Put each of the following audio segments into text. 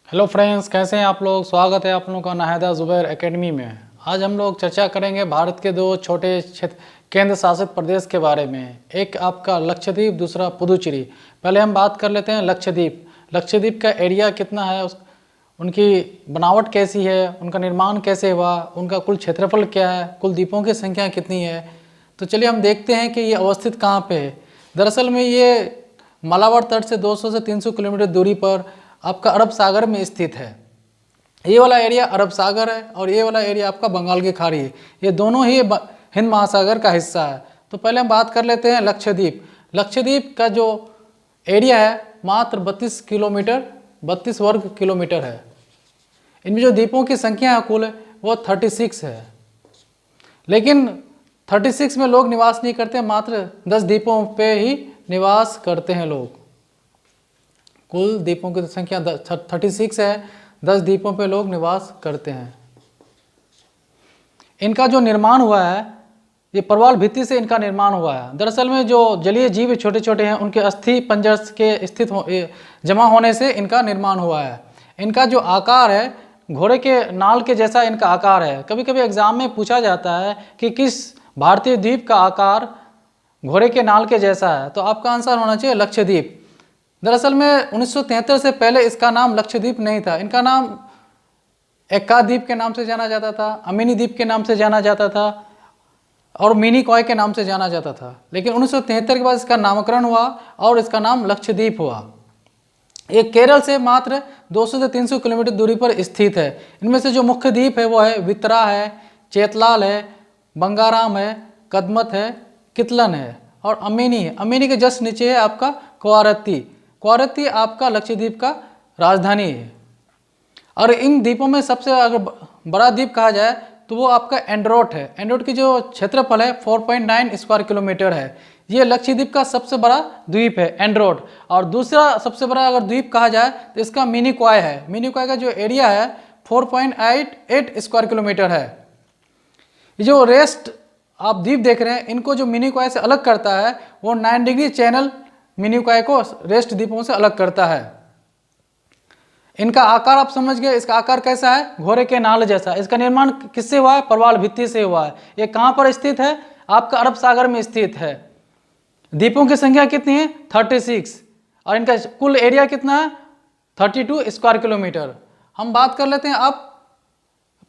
Hello friends, कैसे हैं आप लोग। स्वागत है आप लोगों का नाहिदा ज़ुबैर एकेडमी में। आज हम लोग चर्चा करेंगे भारत के दो छोटे क्षेत्र केंद्र शासित प्रदेश के बारे में। एक आपका लक्षद्वीप, दूसरा पुदुचेरी। पहले हम बात कर लेते हैं लक्षद्वीप। लक्षद्वीप का एरिया कितना है, उनकी बनावट कैसी है, उनका निर्माण कैसे हुआ, उनका कुल क्षेत्रफल क्या है, कुल द्वीपों की संख्या कितनी है। तो चलिए हम देखते हैं कि ये अवस्थित कहाँ पे है। दरअसल में ये मालाबार तट से 200 से 300 किलोमीटर दूरी पर आपका अरब सागर में स्थित है। ये वाला एरिया अरब सागर है और ये वाला एरिया आपका बंगाल की खाड़ी है। ये दोनों ही हिंद महासागर का हिस्सा है। तो पहले हम बात कर लेते हैं लक्षद्वीप। लक्षद्वीप का जो एरिया है मात्र 32 वर्ग किलोमीटर है। इनमें जो द्वीपों की संख्या है कुल वो 36 है, लेकिन 36 में लोग निवास नहीं करते, मात्र 10 द्वीपों पे ही निवास करते हैं लोग। कुल द्वीपों की संख्या 36 है, 10 द्वीपों पे लोग निवास करते हैं। इनका जो निर्माण हुआ है ये प्रवाल भित्ति से इनका निर्माण हुआ है। दरअसल में जो जलीय जीव छोटे छोटे हैं उनके अस्थि पंजर के जमा होने से इनका निर्माण हुआ है। इनका जो आकार है घोड़े के नाल के जैसा इनका आकार है। कभी कभी एग्जाम में पूछा जाता है कि किस भारतीय द्वीप का आकार घोड़े के नाल के जैसा है, तो आपका आंसर होना चाहिए लक्षद्वीप। दरअसल में 1973 से पहले इसका नाम लक्षद्वीप नहीं था। इनका नाम एक्का द्वीप के नाम से जाना जाता था, अमीनी द्वीप के नाम से जाना जाता था और मिनी कॉय के नाम से जाना जाता था। लेकिन 1973 के बाद इसका नामकरण हुआ और इसका नाम लक्षद्वीप हुआ। ये केरल से मात्र 200 से 300 किलोमीटर दूरी पर स्थित है। इनमें से जो मुख्य द्वीप है वो है वितरा है, चेतलाल है, बंगाराम है, कदमत है, कितलन है और अमीनी है। अमीनी के जस्ट नीचे है आपका क्वारत्ती। क्वारत्ती आपका लक्षद्वीप का राजधानी है। और इन द्वीपों में सबसे अगर बड़ा द्वीप कहा जाए तो वो आपका एंड्रोट है। एंड्रोट की जो क्षेत्रफल है 4.9 स्क्वायर किलोमीटर है। ये लक्षद्वीप का सबसे बड़ा द्वीप है एंड्रोट। और दूसरा सबसे बड़ा अगर द्वीप कहा जाए तो इसका मिनी कॉय है। मिनी कॉय का जो एरिया है 4.88 स्क्वायर किलोमीटर है। ये जो रेस्ट आप द्वीप देख रहे हैं इनको जो मिनी कॉय से अलग करता है वो 9 डिग्री चैनल मिनी कॉय को रेस्ट द्वीपों से अलग करता है। इनका आकार आप समझ गए, इसका आकार कैसा है, घोड़े के नाल जैसा। इसका निर्माण किससे हुआ है, प्रवाल भित्ति से हुआ है। ये कहाँ पर स्थित है, आपका अरब सागर में स्थित है। द्वीपों की संख्या कितनी है 36 और इनका कुल एरिया कितना है 32 स्क्वायर किलोमीटर। हम बात कर लेते हैं अब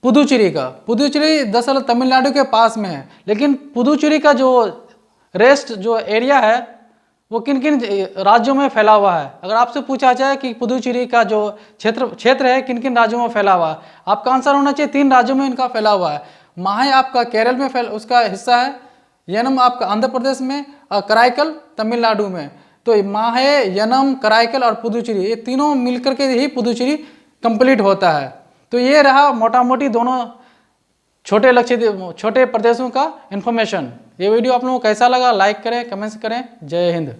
पुदुचेरी का। पुदुचेरी दरअसल तमिलनाडु के पास में है, लेकिन पुदुचेरी का जो रेस्ट जो एरिया है वो किन किन राज्यों में फैला हुआ है। अगर आपसे पूछा जाए कि पुदुचेरी का जो क्षेत्र है किन किन राज्यों में फैला हुआ है, आपका आंसर होना चाहिए 3 राज्यों में इनका फैला हुआ है। माहे आपका केरल में उसका हिस्सा है, यनम आपका आंध्र प्रदेश में और कराईकल तमिलनाडु में। तो माहे, यनम, कराईकल और पुदुचेरी ये तीनों मिलकर के ही पुदुचेरी कंप्लीट होता है। तो ये रहा मोटा मोटी दोनों छोटे प्रदेशों का इन्फॉर्मेशन। ये वीडियो आप लोगों को कैसा लगा, लाइक करें, कमेंट्स करें। जय हिंद।